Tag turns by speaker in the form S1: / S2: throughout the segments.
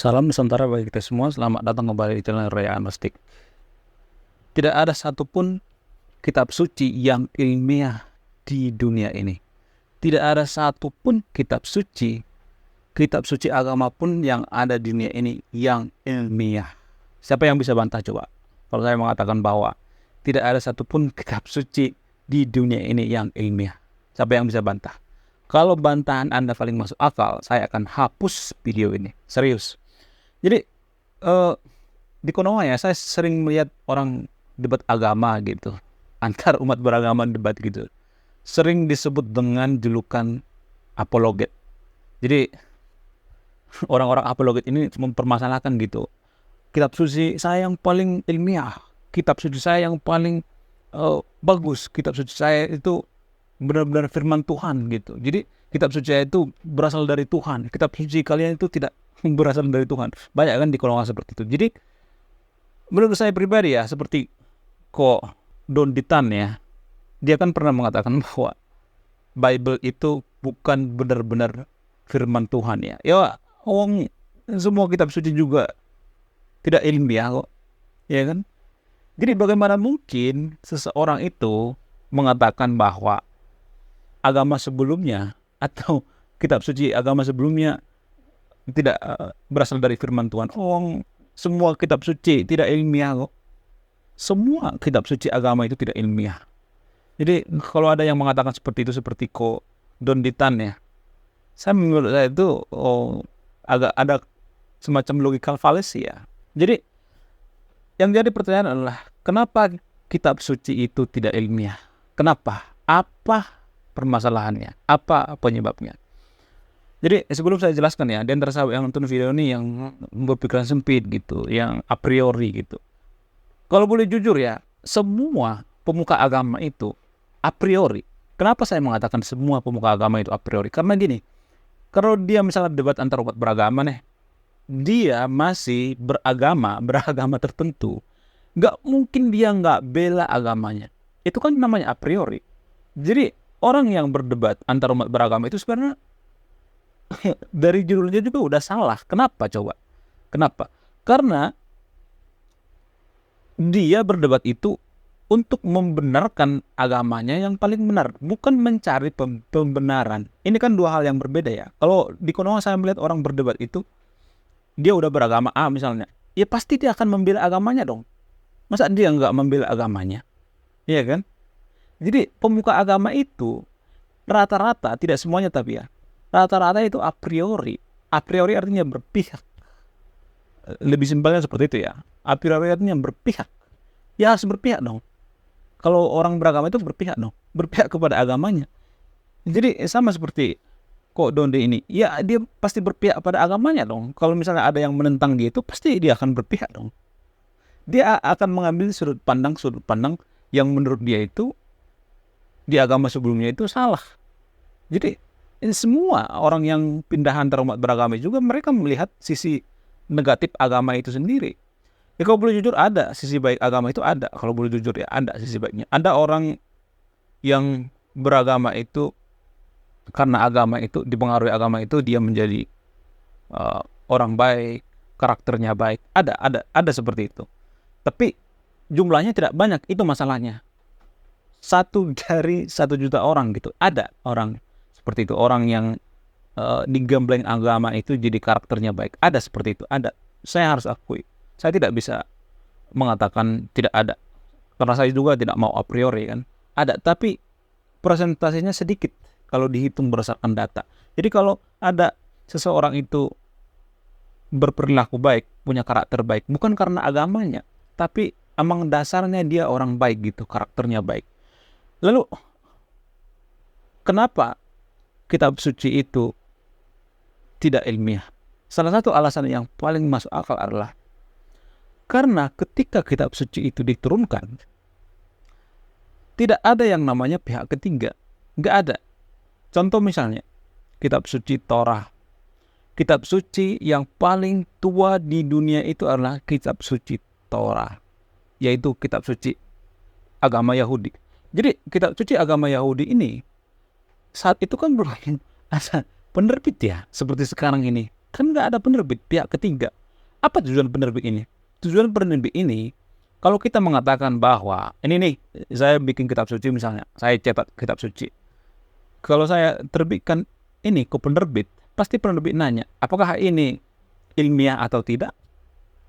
S1: Salam Nusantara bagi kita semua, selamat datang kembali di channel Raya Agnostik. Tidak ada satupun kitab suci yang ilmiah di dunia ini. Tidak ada satupun kitab suci agama pun yang ada di dunia ini yang ilmiah. Siapa yang bisa bantah coba? Kalau saya mengatakan bahwa tidak ada satupun kitab suci di dunia ini yang ilmiah. Siapa yang bisa bantah? Kalau bantahan Anda paling masuk akal, saya akan hapus video ini. Serius. Jadi di Konoha ya, saya sering melihat orang debat agama gitu, antar umat beragama debat gitu. Sering disebut dengan julukan apologet. Jadi orang-orang apologet ini mempermasalahkan gitu. Kitab suci saya yang paling ilmiah, kitab suci saya yang paling bagus, kitab suci saya itu benar-benar firman Tuhan gitu. Jadi kitab suci saya itu berasal dari Tuhan. Kitab suci kalian itu tidak berasal dari Tuhan. Banyak kan di kolongan seperti itu. Jadi menurut saya pribadi ya, seperti Don Ditan ya, dia kan pernah mengatakan bahwa Bible itu bukan benar-benar firman Tuhan ya. Ya, semua kitab suci juga tidak ilmiah kok, ya kan? Jadi bagaimana mungkin seseorang itu mengatakan bahwa agama sebelumnya atau kitab suci agama sebelumnya tidak berasal dari firman Tuhan. Semua kitab suci tidak ilmiah kok. Semua kitab suci agama itu tidak ilmiah. Jadi kalau ada yang mengatakan seperti itu, seperti Don Ditan ya, menurut saya itu agak ada semacam logical fallacy ya. Jadi yang jadi pertanyaan adalah, kenapa kitab suci itu tidak ilmiah? Kenapa? Apa permasalahannya? Apa penyebabnya? Jadi sebelum saya jelaskan ya, di antara sahabat yang nonton video ini yang berpikiran sempit gitu, yang a priori gitu. Kalau boleh jujur ya, semua pemuka agama itu a priori. Kenapa saya mengatakan semua pemuka agama itu a priori? Karena gini, kalau dia misalnya debat antar umat beragama nih, dia masih beragama tertentu, nggak mungkin dia nggak bela agamanya. Itu kan namanya a priori. Jadi orang yang berdebat antar umat beragama itu sebenarnya dari judulnya juga udah salah. Kenapa coba? Kenapa? Karena dia berdebat itu untuk membenarkan agamanya yang paling benar, bukan mencari pembenaran. Ini kan dua hal yang berbeda ya. Kalau di Konoha saya melihat orang berdebat itu, dia udah beragama A misalnya, ya pasti dia akan membela agamanya dong. Masa dia nggak membela agamanya? Iya kan? Jadi pemuka agama itu rata-rata, tidak semuanya tapi ya, rata-rata itu a priori. A priori artinya berpihak. Lebih simpelnya seperti itu ya. A priori artinya berpihak. Ya harus berpihak dong. Kalau orang beragama itu berpihak dong. Berpihak kepada agamanya. Jadi sama seperti Don ini. Ya dia pasti berpihak pada agamanya dong. Kalau misalnya ada yang menentang dia itu, pasti dia akan berpihak dong. Dia akan mengambil sudut pandang yang menurut dia itu di agama sebelumnya itu salah. Jadi ini semua orang yang pindah antar umat beragama juga, mereka melihat sisi negatif agama itu sendiri. Ya kalau boleh jujur, ada sisi baik agama itu, ada. Kalau boleh jujur ya, ada sisi baiknya. Ada orang yang beragama itu karena agama itu, dipengaruhi agama itu, dia menjadi orang baik, karakternya baik. Ada seperti itu. Tapi jumlahnya tidak banyak, itu masalahnya. 1 dari 1 juta orang gitu. Ada orang seperti itu, orang yang digembleng agama itu jadi karakternya baik. Ada seperti itu, ada. Saya harus akui, saya tidak bisa mengatakan tidak ada, karena saya juga tidak mau a priori kan. Ada, tapi persentasenya sedikit kalau dihitung berdasarkan data. Jadi kalau ada seseorang itu berperilaku baik, punya karakter baik, bukan karena agamanya, tapi emang dasarnya dia orang baik gitu, karakternya baik. Lalu kenapa kitab suci itu tidak ilmiah? Salah satu alasan yang paling masuk akal adalah karena ketika kitab suci itu diturunkan, tidak ada yang namanya pihak ketiga. Nggak ada. Contoh misalnya, kitab suci Torah. Kitab suci yang paling tua di dunia itu adalah kitab suci Torah, yaitu kitab suci agama Yahudi. Jadi kitab suci agama Yahudi ini saat itu kan belum ada penerbit ya, seperti sekarang ini. Kan nggak ada penerbit pihak ketiga. Apa tujuan penerbit ini? Tujuan penerbit ini, kalau kita mengatakan bahwa ini nih, saya bikin kitab suci misalnya, saya cetak kitab suci. Kalau saya terbitkan ini ke penerbit, pasti penerbit nanya, apakah ini ilmiah atau tidak?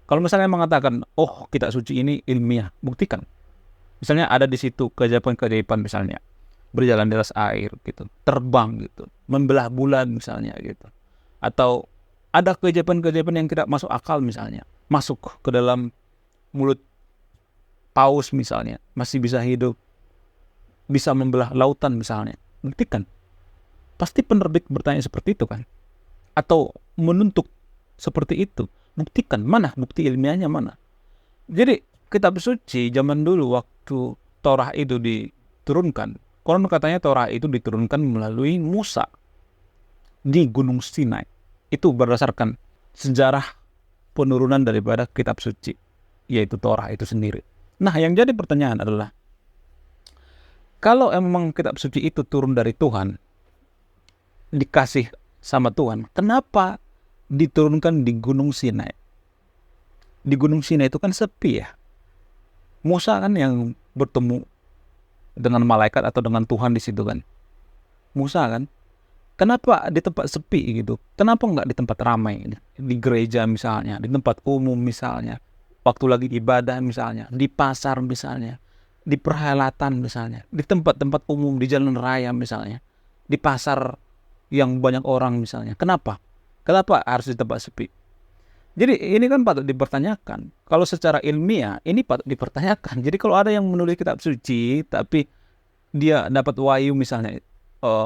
S1: Kalau misalnya mengatakan, oh kitab suci ini ilmiah, buktikan. Misalnya ada di situ keajaiban-keajaiban misalnya, berjalan di atas air gitu, terbang gitu, membelah bulan misalnya gitu. Atau ada keajaiban-keajaiban yang tidak masuk akal misalnya, masuk ke dalam mulut paus misalnya, masih bisa hidup, bisa membelah lautan misalnya. Buktikan. Pasti penerbit bertanya seperti itu kan? Atau menuntut seperti itu. Buktikan. Mana bukti ilmiahnya mana? Jadi kitab suci zaman dulu waktu Torah itu diturunkan, konon katanya Torah itu diturunkan melalui Musa di Gunung Sinai. Itu berdasarkan sejarah penurunan daripada kitab suci, yaitu Torah itu sendiri. Nah, yang jadi pertanyaan adalah, kalau emang kitab suci itu turun dari Tuhan, dikasih sama Tuhan, kenapa diturunkan di Gunung Sinai? Di Gunung Sinai itu kan sepi ya. Musa kan yang bertemu dengan malaikat atau dengan Tuhan di situ kan. Musa kan. Kenapa di tempat sepi gitu? Kenapa nggak di tempat ramai? Di gereja misalnya, di tempat umum misalnya, waktu lagi ibadah misalnya, di pasar misalnya, di perhelatan misalnya, di tempat-tempat umum, di jalan raya misalnya, di pasar yang banyak orang misalnya. Kenapa? Kenapa harus di tempat sepi? Jadi ini kan patut dipertanyakan. Kalau secara ilmiah, ini patut dipertanyakan. Jadi kalau ada yang menulis kitab suci, tapi dia dapat wahyu misalnya,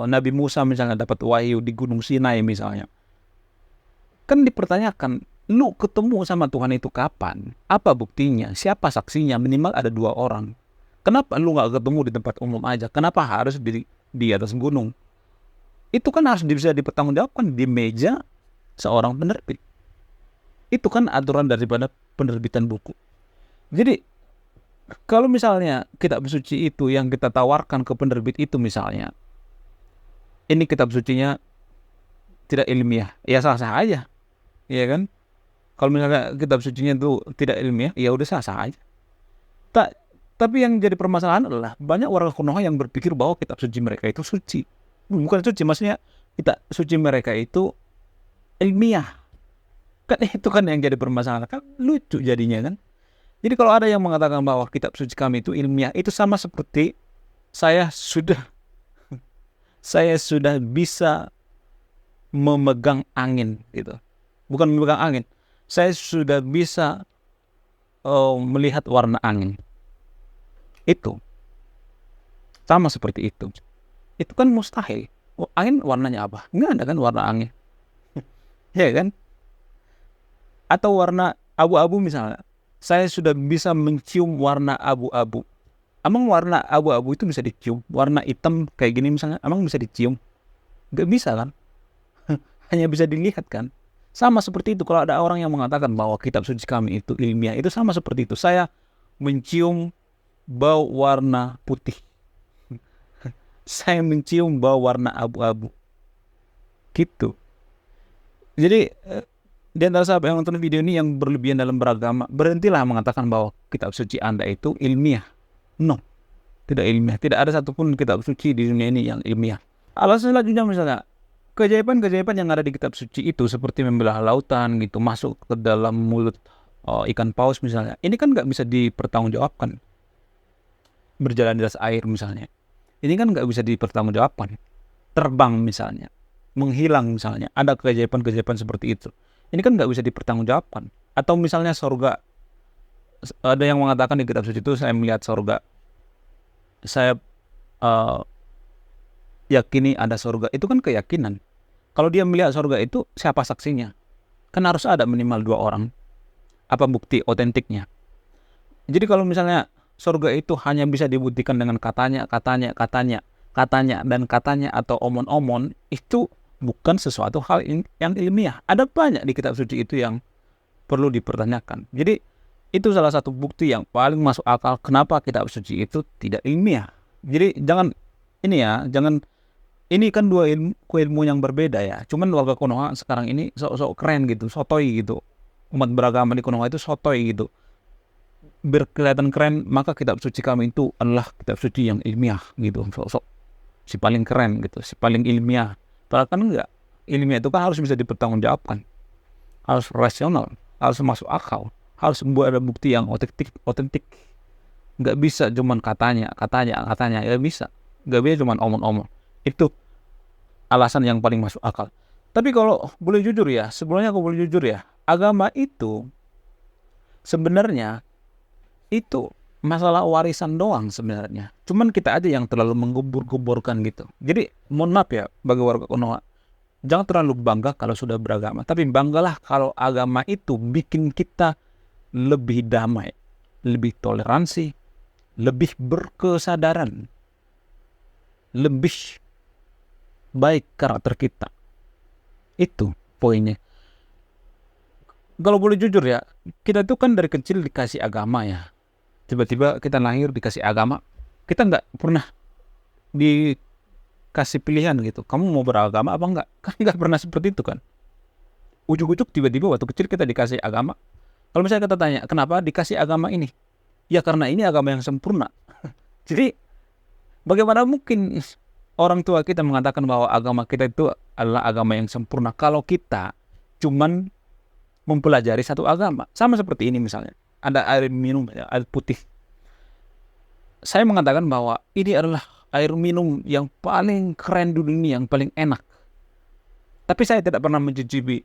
S1: Nabi Musa misalnya dapat wahyu di Gunung Sinai misalnya, kan dipertanyakan, lu ketemu sama Tuhan itu kapan? Apa buktinya? Siapa saksinya? Minimal ada 2 orang. Kenapa lu gak ketemu di tempat umum aja? Kenapa harus di atas gunung? Itu kan harus bisa dipertanggungjawabkan di meja seorang penerbit. Itu kan aturan daripada penerbitan buku. Jadi kalau misalnya kitab suci itu yang kita tawarkan ke penerbit itu misalnya, ini kitab sucinya tidak ilmiah, ya sah-sah aja, ya kan? Kalau misalnya kitab sucinya itu tidak ilmiah, ya udah sah-sah aja. Tapi yang jadi permasalahan adalah banyak orang Konoha yang berpikir bahwa kitab suci mereka itu suci. Bukan suci, maksudnya kitab suci mereka itu ilmiah. Kan itu kan yang jadi permasalahan, kan lucu jadinya kan. Jadi kalau ada yang mengatakan bahwa kitab suci kami itu ilmiah, itu sama seperti saya sudah bisa memegang angin gitu. Bukan memegang angin. Saya sudah bisa melihat warna angin. Itu sama seperti itu. Itu kan mustahil. Angin warnanya apa? Nggak ada kan warna angin. Ya kan? Atau warna abu-abu misalnya. Saya sudah bisa mencium warna abu-abu. Emang warna abu-abu itu bisa dicium? Warna hitam kayak gini misalnya, emang bisa dicium? Gak bisa kan? Hanya bisa dilihat kan? Sama seperti itu kalau ada orang yang mengatakan bahwa kitab suci kami itu ilmiah, itu sama seperti itu. Saya mencium bau warna putih. Saya mencium bau warna abu-abu. Gitu. Jadi di antara sahabat yang nonton video ini yang berlebihan dalam beragama, berhentilah mengatakan bahwa kitab suci Anda itu ilmiah. No, tidak ilmiah. Tidak ada satupun kitab suci di dunia ini yang ilmiah. Alasan selanjutnya misalnya, keajaiban-keajaiban yang ada di kitab suci itu seperti membelah lautan gitu, masuk ke dalam mulut ikan paus misalnya. Ini kan nggak bisa dipertanggungjawabkan. Berjalan di atas air misalnya. Ini kan nggak bisa dipertanggungjawabkan. Terbang misalnya, menghilang misalnya. Ada keajaiban-keajaiban seperti itu. Ini kan nggak bisa dipertanggungjawabkan. Atau misalnya surga. Ada yang mengatakan di kitab suci itu saya melihat surga. Saya yakini ada surga. Itu kan keyakinan. Kalau dia melihat surga itu, siapa saksinya? Kan harus ada minimal 2 orang. Apa bukti otentiknya? Jadi kalau misalnya surga itu hanya bisa dibuktikan dengan katanya atau omon-omon, itu bukan sesuatu hal yang ilmiah. Ada banyak di kitab suci itu yang perlu dipertanyakan. Jadi itu salah satu bukti yang paling masuk akal kenapa kitab suci itu tidak ilmiah. Jadi jangan Ini kan dua ilmu yang berbeda ya. Cuman warga Konoha sekarang ini sok-sok keren gitu, sotoy gitu. Umat beragama di Konoha itu sotoy gitu. Berkelihatan keren, maka kitab suci kami itu adalah kitab suci yang ilmiah gitu. Sok-sok si paling keren gitu, si paling ilmiah. Padahal kan enggak. Ilmiah itu kan harus bisa dipertanggungjawabkan, harus rasional, harus masuk akal, harus membuat ada bukti yang otentik. Nggak bisa cuman katanya, nggak bisa. Nggak bisa cuman omong-omong. Itu alasan yang paling masuk akal. Tapi kalau boleh jujur ya, sebelumnya aku boleh jujur ya, agama itu sebenarnya itu masalah warisan doang sebenarnya. Cuman kita aja yang terlalu menggubur-guburkan gitu. Jadi mohon maaf ya bagi warga Konoha, jangan terlalu bangga kalau sudah beragama. Tapi banggalah kalau agama itu bikin kita lebih damai, lebih toleransi, lebih berkesadaran, lebih baik karakter kita. Itu poinnya. Kalau boleh jujur ya, kita itu kan dari kecil dikasih agama ya. Tiba-tiba kita lahir dikasih agama, kita nggak pernah dikasih pilihan gitu. Kamu mau beragama apa enggak? Kan nggak pernah seperti itu kan. Ujuk-ujuk tiba-tiba waktu kecil kita dikasih agama. Kalau misalnya kita tanya, kenapa dikasih agama ini? Ya karena ini agama yang sempurna. Jadi bagaimana mungkin orang tua kita mengatakan bahwa agama kita itu adalah agama yang sempurna kalau kita cuman mempelajari satu agama. Sama seperti ini misalnya. Ada air minum, air putih. Saya mengatakan bahwa ini adalah air minum yang paling keren di dunia, yang paling enak. Tapi saya tidak pernah mencicipi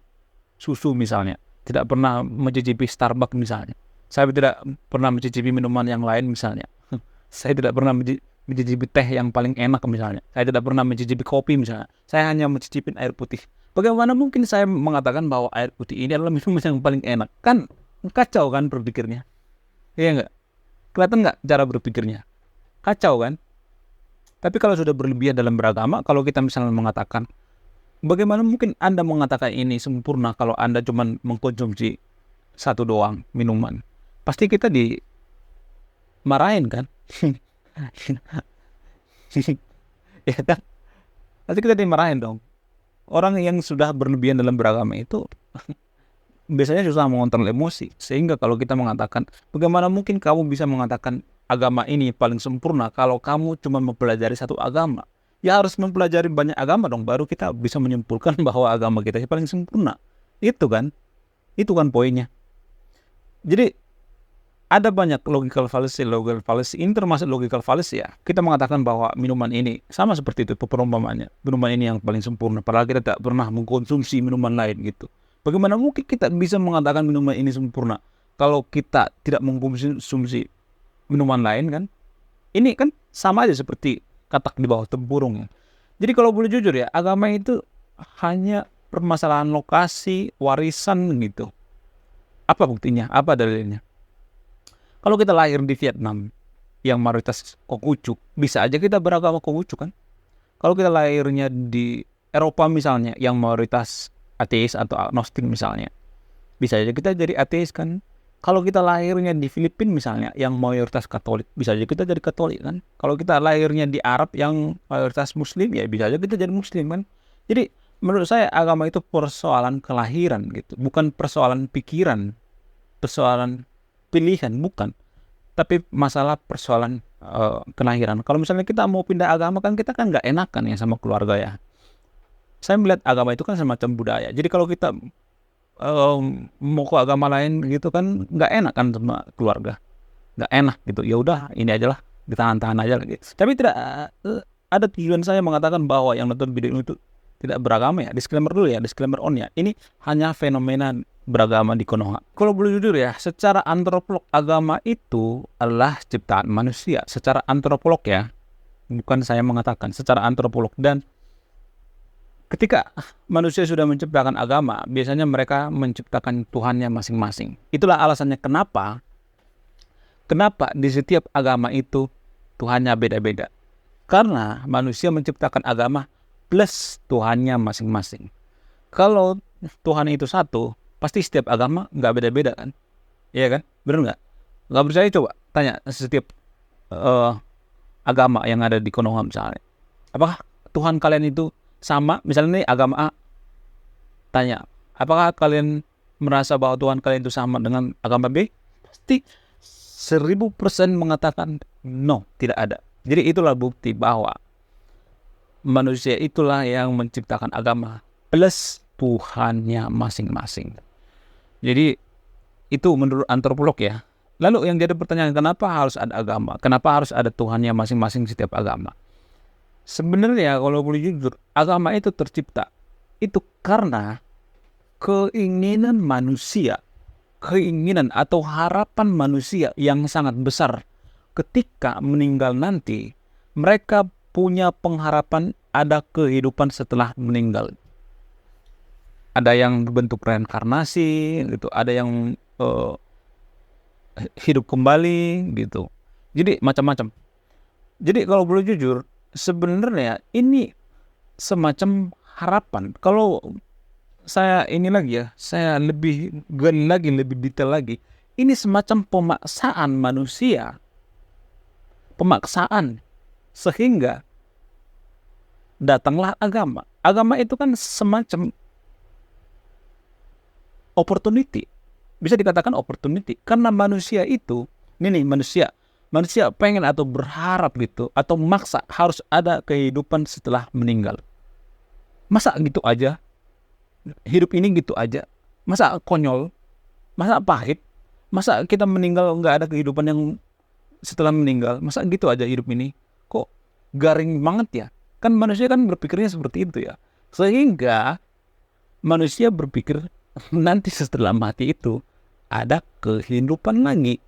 S1: susu misalnya. Tidak pernah mencicipi Starbucks misalnya. Saya tidak pernah mencicipi minuman yang lain misalnya. Saya tidak pernah mencicipi teh yang paling enak misalnya. Saya tidak pernah mencicipi kopi misalnya. Saya hanya mencicipi air putih. Bagaimana mungkin saya mengatakan bahwa air putih ini adalah minuman yang paling enak? Kan kacau kan berpikirnya. Iya enggak? Kelihatan enggak cara berpikirnya? Kacau kan? Tapi kalau sudah berlebihan dalam beragama, kalau kita misalnya mengatakan, bagaimana mungkin Anda mengatakan ini sempurna kalau Anda cuma mengkonsumsi satu doang minuman? Pasti kita dimarahin kan? Ya kan? Pasti kita dimarahin dong. Orang yang sudah berlebihan dalam beragama itu biasanya susah mengontrol emosi. Sehingga kalau kita mengatakan, bagaimana mungkin kamu bisa mengatakan agama ini paling sempurna kalau kamu cuma mempelajari satu agama? Ya harus mempelajari banyak agama dong, baru kita bisa menyimpulkan bahwa agama kita paling sempurna. Itu kan poinnya. Jadi ada banyak logical fallacy. Ini termasuk logical fallacy ya. Kita mengatakan bahwa minuman ini sama seperti itu perumpamannya. Minuman ini yang paling sempurna. Padahal kita tak pernah mengkonsumsi minuman lain gitu. Bagaimana mungkin kita bisa mengatakan minuman ini sempurna kalau kita tidak mengkonsumsi minuman lain kan? Ini kan sama aja seperti katak di bawah tempurung ya. Jadi kalau boleh jujur ya, agama itu hanya permasalahan lokasi, warisan gitu. Apa buktinya? Apa dalilnya? Kalau kita lahir di Vietnam yang mayoritas Konghucu, bisa aja kita beragama Konghucu kan? Kalau kita lahirnya di Eropa misalnya yang mayoritas ateis atau agnostik misalnya, bisa aja kita jadi ateis kan? Kalau kita lahirnya di Filipina misalnya yang mayoritas Katolik, bisa aja kita jadi Katolik kan? Kalau kita lahirnya di Arab yang mayoritas Muslim, ya bisa aja kita jadi Muslim kan? Jadi menurut saya agama itu persoalan kelahiran gitu, bukan persoalan pikiran, persoalan pilihan, bukan. Tapi masalah persoalan kelahiran. Kalau misalnya kita mau pindah agama kan kita kan nggak enakan ya sama keluarga ya. Saya melihat agama itu kan semacam budaya. Jadi kalau kita mau ke agama lain gitu kan nggak enak kan sama keluarga, nggak enak gitu. Ya udah ini aja lah, ditahan-tahan aja lagi. Tapi tidak ada tujuan saya mengatakan bahwa yang nonton video itu tidak beragama ya. Disclaimer dulu ya, disclaimer on ya. Ini hanya fenomena beragama di Konoha. Kalau boleh jujur ya, secara antropolog agama itu adalah ciptaan manusia. Secara antropolog ya, bukan saya mengatakan, secara antropolog. Dan ketika manusia sudah menciptakan agama, biasanya mereka menciptakan Tuhannya masing-masing. Itulah alasannya kenapa di setiap agama itu Tuhannya beda-beda. Karena manusia menciptakan agama plus Tuhannya masing-masing. Kalau Tuhan itu satu, pasti setiap agama nggak beda-beda kan? Iya kan? Bener nggak? Nggak percaya coba tanya setiap agama yang ada di Konoha misalnya. Apakah Tuhan kalian itu sama? Misalnya nih agama A tanya, apakah kalian merasa bahwa Tuhan kalian itu sama dengan agama B? Pasti 1000% mengatakan no, tidak ada. Jadi itulah bukti bahwa manusia itulah yang menciptakan agama plus Tuhannya masing-masing. Jadi itu menurut antropolog ya. Lalu yang jadi pertanyaan, kenapa harus ada agama? Kenapa harus ada Tuhannya masing-masing setiap agama? Sebenarnya kalau boleh jujur, agama itu tercipta itu karena keinginan manusia, keinginan atau harapan manusia yang sangat besar. Ketika meninggal nanti, mereka punya pengharapan ada kehidupan setelah meninggal. Ada yang berbentuk reinkarnasi, gitu. Ada yang hidup kembali, gitu. Jadi macam-macam. Jadi kalau boleh jujur, sebenarnya ini semacam harapan. Kalau saya ini lagi ya, saya lebih gali lagi, lebih detail lagi. Ini semacam pemaksaan manusia. Pemaksaan. Sehingga datanglah agama. Agama itu kan semacam opportunity. Bisa dikatakan opportunity. Karena manusia itu, ini manusia pengen atau berharap gitu, atau maksa harus ada kehidupan setelah meninggal. Masa gitu aja? Hidup ini gitu aja? Masa konyol? Masa pahit? Masa kita meninggal nggak ada kehidupan yang setelah meninggal? Masa gitu aja hidup ini? Kok garing banget ya? Kan manusia kan berpikirnya seperti itu ya. Sehingga manusia berpikir nanti setelah mati itu ada kehidupan lagi.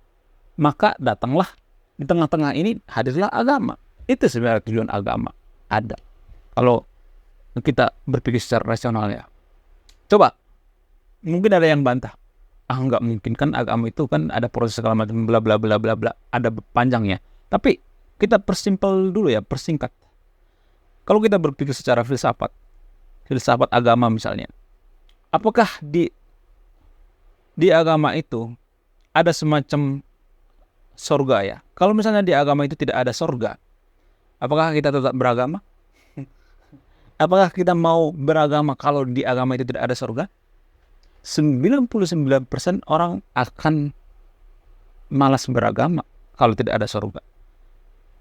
S1: Maka datanglah di tengah-tengah ini hadirlah agama. Itu sebenarnya tujuan agama. Ada. Kalau kita berpikir secara rasional ya. Coba, mungkin ada yang bantah. Nggak mungkin, kan agama itu kan ada proses segala macam bla bla bla bla bla, ada panjangnya. Tapi kita persimpel dulu ya, persingkat. Kalau kita berpikir secara filsafat agama misalnya, apakah di agama itu ada semacam surga ya? Kalau misalnya di agama itu tidak ada surga, apakah kita tetap beragama? Apakah kita mau beragama kalau di agama itu tidak ada surga? 99% orang akan malas beragama kalau tidak ada surga.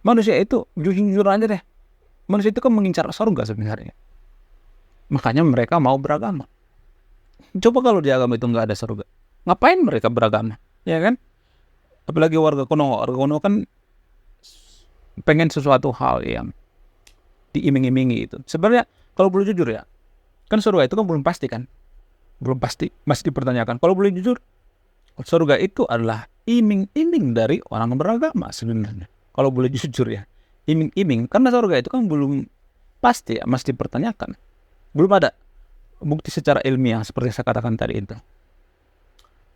S1: Manusia itu, jujur aja deh, manusia itu kan mengincar surga sebenarnya. Makanya mereka mau beragama. Coba kalau di agama itu nggak ada surga, ngapain mereka beragama? Ya kan? Apalagi warga kuno kan pengen sesuatu hal yang diiming-imingi itu. Sebenarnya kalau boleh jujur ya, kan surga itu kan belum pasti kan? Belum pasti, masih dipertanyakan. Kalau boleh jujur, surga itu adalah iming-iming dari orang beragama sebenarnya. Kalau boleh jujur ya, iming-iming. Karena surga itu kan belum pasti ya, masih dipertanyakan. Belum ada bukti secara ilmiah seperti saya katakan tadi itu.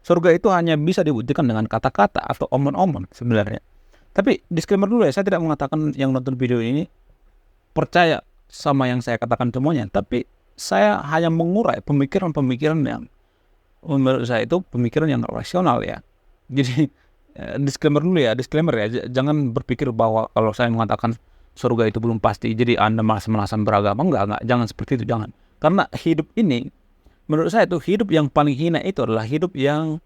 S1: Surga itu hanya bisa dibuktikan dengan kata-kata atau omon-omon sebenarnya. Tapi disclaimer dulu ya, saya tidak mengatakan yang nonton video ini percaya sama yang saya katakan semuanya. Tapi saya hanya mengurai pemikiran-pemikiran yang menurut saya itu pemikiran yang rasional ya. Jadi disclaimer ya, jangan berpikir bahwa kalau saya mengatakan surga itu belum pasti jadi Anda malas-malasan beragama. Enggak, jangan seperti itu, jangan. Karena hidup ini menurut saya itu hidup yang paling hina itu adalah hidup yang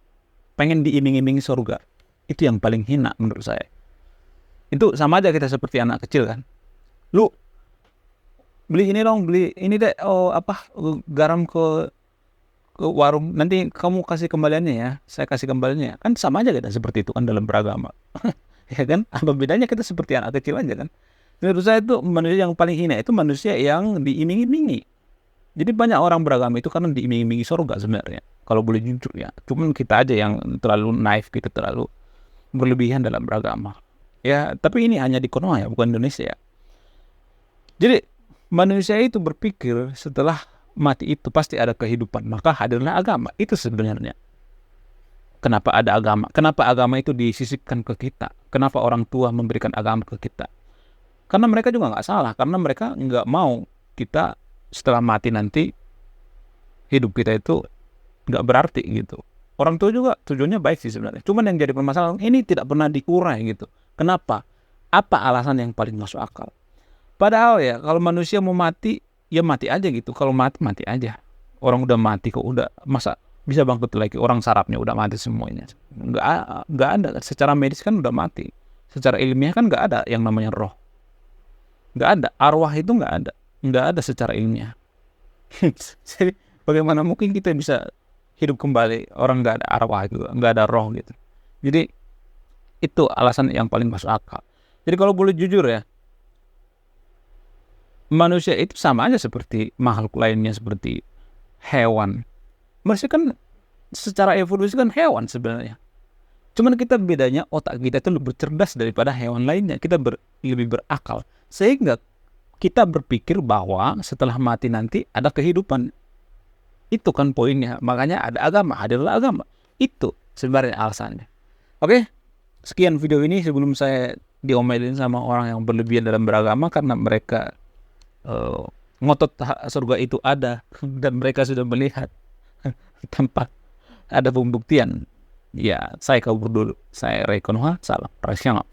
S1: pengen diiming-imingi surga. Itu yang paling hina menurut saya. Itu sama aja kita seperti anak kecil kan. Lu beli ini dong, beli ini deh, garam ke warung, nanti kamu kasih kembaliannya ya, saya kasih kembaliannya. Kan sama aja kita seperti itu kan dalam beragama. Ya kan? Apa bedanya kita seperti anak kecil aja kan? Menurut saya itu manusia yang paling hina itu manusia yang diiming-imingi. Jadi banyak orang beragama itu karena diiming-imingi surga sebenarnya. Kalau boleh jujur ya. Cuman kita aja yang terlalu naif, kita terlalu berlebihan dalam beragama. Ya, tapi ini hanya di Konoha ya, bukan Indonesia ya. Jadi manusia itu berpikir setelah mati itu pasti ada kehidupan, maka hadirlah agama. Itu sebenarnya. Kenapa ada agama? Kenapa agama itu disisipkan ke kita? Kenapa orang tua memberikan agama ke kita? Karena mereka juga nggak salah, karena mereka nggak mau kita setelah mati nanti hidup kita itu nggak berarti gitu. Orang tua juga tujuannya baik sih sebenarnya. Cuman yang jadi permasalahan ini tidak pernah dikurai gitu. Kenapa? Apa alasan yang paling masuk akal? Padahal ya kalau manusia mau mati, ya mati aja gitu. Kalau mati, mati aja. Orang udah mati kok, udah masa bisa bangkit lagi? Orang sarafnya udah mati semuanya. Nggak ada. Secara medis kan udah mati. Secara ilmiah kan nggak ada yang namanya roh. Nggak ada. Arwah itu nggak ada. Nggak ada secara ilmiah. Jadi bagaimana mungkin kita bisa hidup kembali? Orang nggak ada arwah gitu, nggak ada roh gitu. Jadi itu alasan yang paling masuk akal. Jadi kalau boleh jujur ya, manusia itu sama aja seperti makhluk lainnya, seperti hewan. Manusia kan secara evolusi kan hewan sebenarnya. Cuman kita bedanya otak kita itu lebih cerdas daripada hewan lainnya. Kita lebih berakal. Sehingga kita berpikir bahwa setelah mati nanti ada kehidupan. Itu kan poinnya. Makanya ada agama, adalah agama. Itu sebenarnya alasannya. Oke, sekian video ini sebelum saya diomelin sama orang yang berlebihan dalam beragama karena mereka ngotot surga itu ada dan mereka sudah melihat tanpa ada pembuktian. Ya, saya kabur dulu. Saya Ray Konoha, salam. Rasyanga.